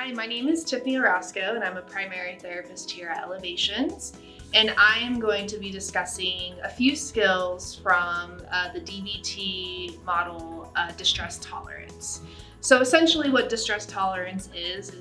Hi, my name is Tiffany Orozco, and I'm a primary therapist here at Elevations. And I am going to be discussing a few skills from the DBT model, distress tolerance. So essentially what distress tolerance is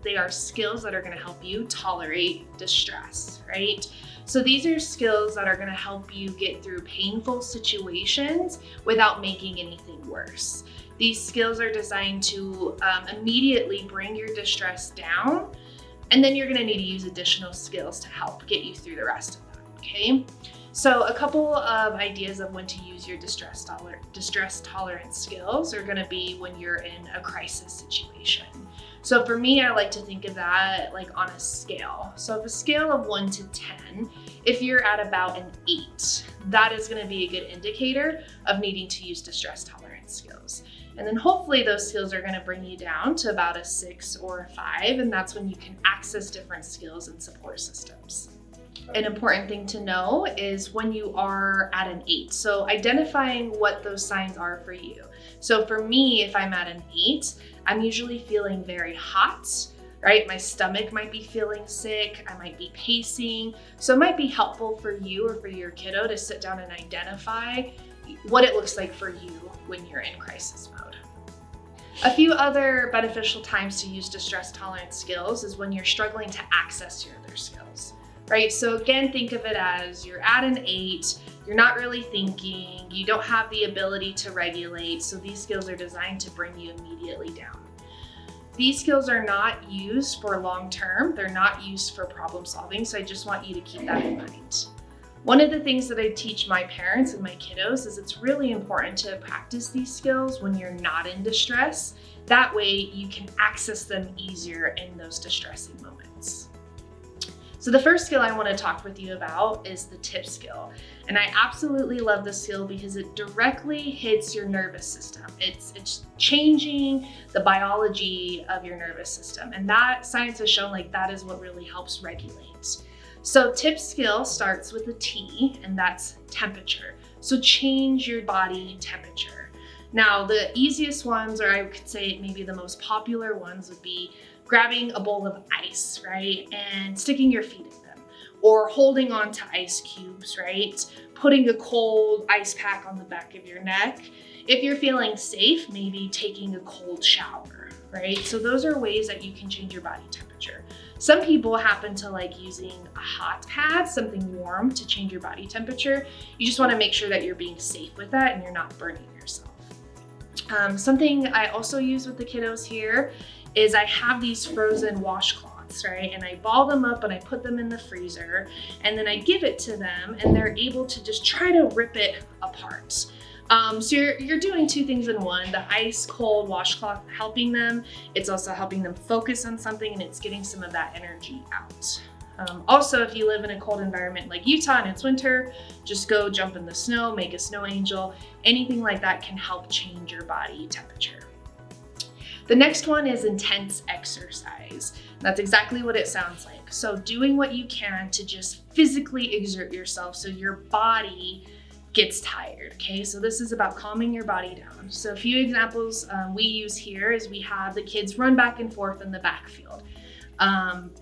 they are skills that are going to help you tolerate distress, right? So these are skills that are going to help you get through painful situations without making anything worse. These skills are designed to immediately bring your distress down, and then you're going to need to use additional skills to help get you through the rest of that, okay? So a couple of ideas of when to use your distress tolerance skills are going to be when you're in a crisis situation. So for me, I like to think of that like on a scale. So if a scale of 1 to 10, if you're at about an 8, that is going to be a good indicator of needing to use distress tolerance skills. And then hopefully those skills are going to bring you down to about a 6 or a 5, and that's when you can access different skills and support systems. An important thing to know is when you are at an 8. So identifying what those signs are for you. So for me, if I'm at an 8, I'm usually feeling very hot, right? My stomach might be feeling sick. I might be pacing. So it might be helpful for you or for your kiddo to sit down and identify what it looks like for you when you're in crisis mode. A few other beneficial times to use distress tolerance skills is when you're struggling to access your other skills, right? So again, think of it as you're at an 8, you're not really thinking, you don't have the ability to regulate, so these skills are designed to bring you immediately down. These skills are not used for long term, they're not used for problem solving, so I just want you to keep that in mind. One of the things that I teach my parents and my kiddos is it's really important to practice these skills when you're not in distress. That way you can access them easier in those distressing moments. So the first skill I want to talk with you about is the tip skill. And I absolutely love this skill because it directly hits your nervous system. It's changing the biology of your nervous system. And that science has shown like that is what really helps regulate. So tip skill starts with a T, and that's temperature. So change your body temperature. Now, the easiest ones, or I could say maybe the most popular ones, would be grabbing a bowl of ice, right? And sticking your feet in them, or holding on to ice cubes, right? Putting a cold ice pack on the back of your neck. If you're feeling safe, maybe taking a cold shower, right? So those are ways that you can change your body temperature. Some people happen to like using a hot pad, something warm to change your body temperature. You just want to make sure that you're being safe with that and you're not burning yourself. Something I also use with the kiddos here is I have these frozen washcloths, right? And I ball them up and I put them in the freezer, and then I give it to them and they're able to just try to rip it apart. So you're doing two things in one, the ice cold washcloth helping them, it's also helping them focus on something, and it's getting some of that energy out. Also, if you live in a cold environment like Utah and it's winter, just go jump in the snow, make a snow angel, anything like that can help change your body temperature. The next one is intense exercise. That's exactly what it sounds like. So doing what you can to just physically exert yourself so your body gets tired, okay? So this is about calming your body down. So a few examples we use here is we have the kids run back and forth in the backfield.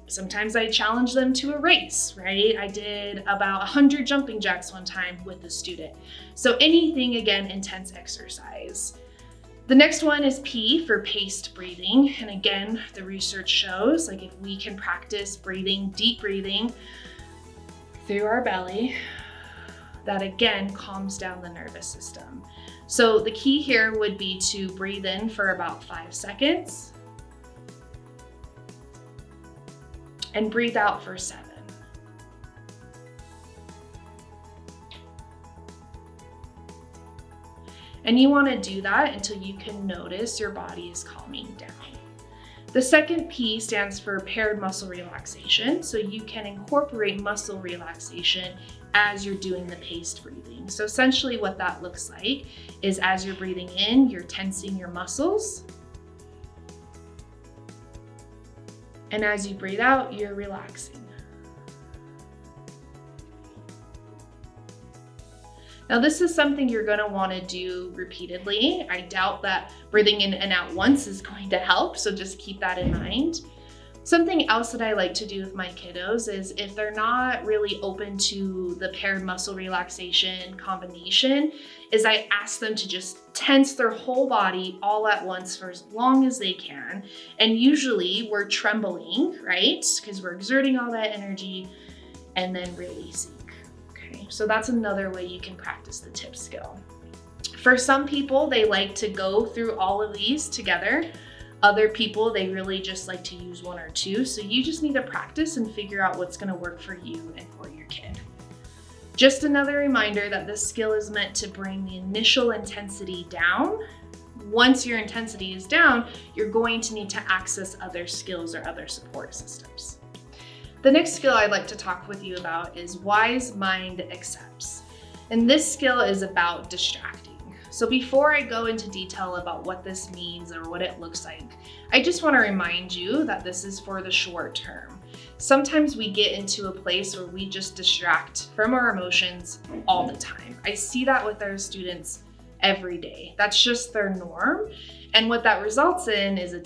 Sometimes I challenge them to a race, right? I did about 100 jumping jacks one time with a student. So anything, again, intense exercise. The next one is P for paced breathing. And again, the research shows like if we can practice breathing, deep breathing through our belly, that again calms down the nervous system. So the key here would be to breathe in for about 5 seconds and breathe out for 7. And you want to do that until you can notice your body is calming down. The second P stands for paired muscle relaxation. So you can incorporate muscle relaxation as you're doing the paced breathing. So essentially what that looks like is as you're breathing in, you're tensing your muscles. And as you breathe out, you're relaxing. Now, this is something you're gonna wanna do repeatedly. I doubt that breathing in and out once is going to help, so just keep that in mind. Something else that I like to do with my kiddos is if they're not really open to the paired muscle relaxation combination, is I ask them to just tense their whole body all at once for as long as they can. And usually we're trembling, right? Because we're exerting all that energy and then releasing. Okay, so that's another way you can practice the tip skill. For some people, they like to go through all of these together. Other people, they really just like to use one or two. So you just need to practice and figure out what's gonna work for you and for your kid. Just another reminder that this skill is meant to bring the initial intensity down. Once your intensity is down, you're going to need to access other skills or other support systems. The next skill I'd like to talk with you about is Wise Mind Accepts. And this skill is about distracting. So before I go into detail about what this means or what it looks like, I just want to remind you that this is for the short term. Sometimes we get into a place where we just distract from our emotions all the time. I see that with our students every day. That's just their norm. And what that results in is a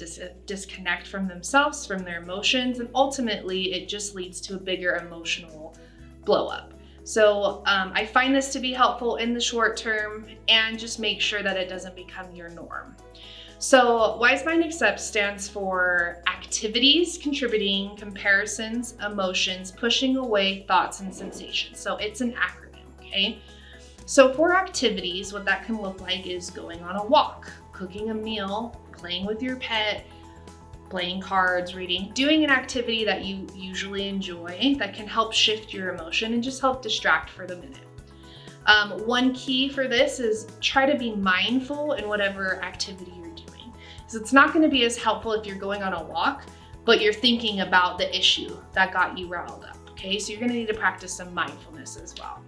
disconnect from themselves, from their emotions, and ultimately it just leads to a bigger emotional blow up. So I find this to be helpful in the short term, and just make sure that it doesn't become your norm. So Wise Mind Accepts stands for activities, contributing, comparisons, emotions, pushing away, thoughts, and sensations. So it's an acronym, okay? So for activities, what that can look like is going on a walk, cooking a meal, playing with your pet, playing cards, reading, doing an activity that you usually enjoy that can help shift your emotion and just help distract for the minute. One key for this is try to be mindful in whatever activity you're doing. So it's not going to be as helpful if you're going on a walk, but you're thinking about the issue that got you riled up, okay? So you're going to need to practice some mindfulness as well.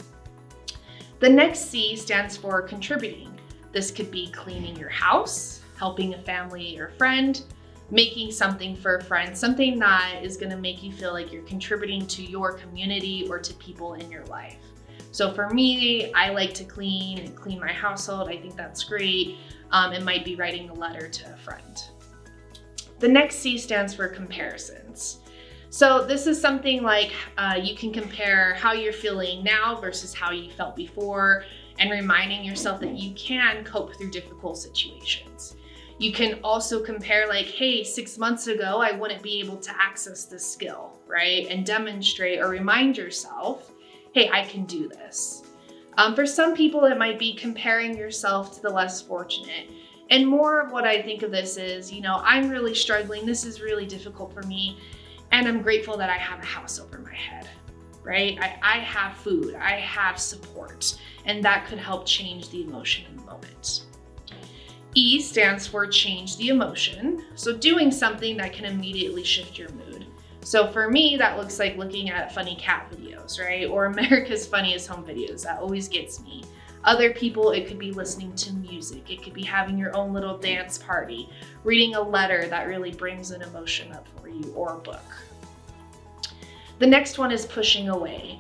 The next C stands for contributing. This could be cleaning your house, helping a family or friend, making something for a friend, something that is going to make you feel like you're contributing to your community or to people in your life. So for me, I like to clean my household. I think that's great. It might be writing a letter to a friend. The next C stands for comparisons. So this is something like you can compare how you're feeling now versus how you felt before, and reminding yourself that you can cope through difficult situations. You can also compare like, hey, 6 months ago, I wouldn't be able to access this skill, right? And demonstrate or remind yourself, hey, I can do this. For some people, it might be comparing yourself to the less fortunate. And more of what I think of this is, I'm really struggling. This is really difficult for me. And I'm grateful that I have a house over my head, right? I have food, I have support, and that could help change the emotion in the moment. E stands for change the emotion. So doing something that can immediately shift your mood. So for me, that looks like looking at funny cat videos, right? Or America's Funniest Home Videos. That always gets me. Other people, it could be listening to music. It could be having your own little dance party, reading a letter that really brings an emotion up for you, or a book. The next one is pushing away.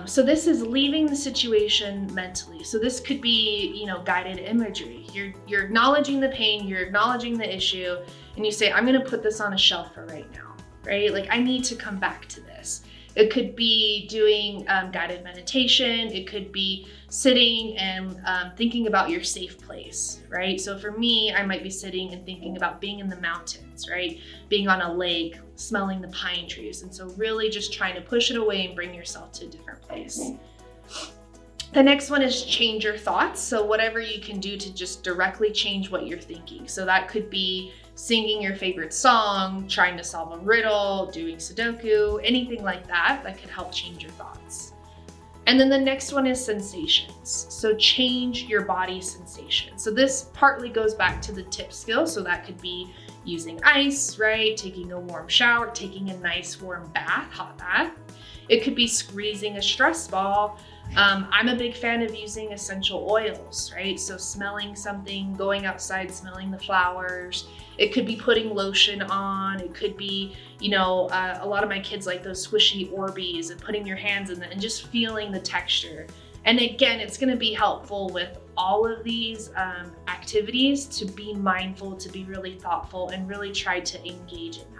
So this is leaving the situation mentally. So this could be, guided imagery. You're acknowledging the pain, you're acknowledging the issue, and you say, I'm gonna put this on a shelf for right now, right? Like I need to come back to this. It could be doing guided meditation. It could be sitting and thinking about your safe place, right? So for me, I might be sitting and thinking about being in the mountains, right? Being on a lake, smelling the pine trees. And so really just trying to push it away and bring yourself to a different place. The next one is change your thoughts. So whatever you can do to just directly change what you're thinking. So that could be singing your favorite song, trying to solve a riddle, doing Sudoku, anything like that could help change your thoughts. And then the next one is sensations. So change your body sensations. So this partly goes back to the tip skill. So that could be using ice, right? Taking a warm shower, taking a nice warm bath, hot bath. It could be squeezing a stress ball. I'm a big fan of using essential oils, right? So smelling something, going outside, smelling the flowers. It could be putting lotion on. It could be, a lot of my kids like those squishy Orbeez and putting your hands in them and just feeling the texture And again, it's going to be helpful with all of these activities to be mindful, to be really thoughtful, and really try to engage in that.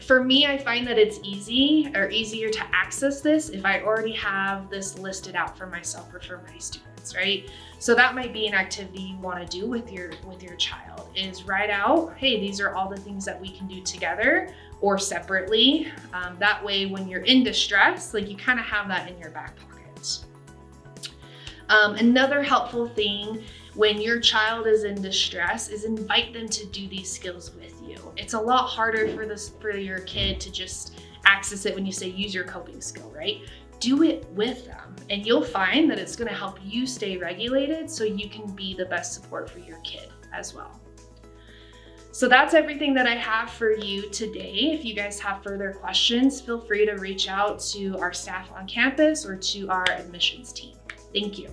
For me, I find that it's easier to access this if I already have this listed out for myself or for my students, right? So that might be an activity you want to do with your child, is write out, hey, these are all the things that we can do together or separately. That way, when you're in distress, like, you kind of have that in your back pocket. Another helpful thing when your child is in distress is invite them to do these skills with you. It's a lot harder for your kid to just access it when you say use your coping skill, right? Do it with them, and you'll find that it's going to help you stay regulated so you can be the best support for your kid as well. So that's everything that I have for you today. If you guys have further questions, feel free to reach out to our staff on campus or to our admissions team. Thank you.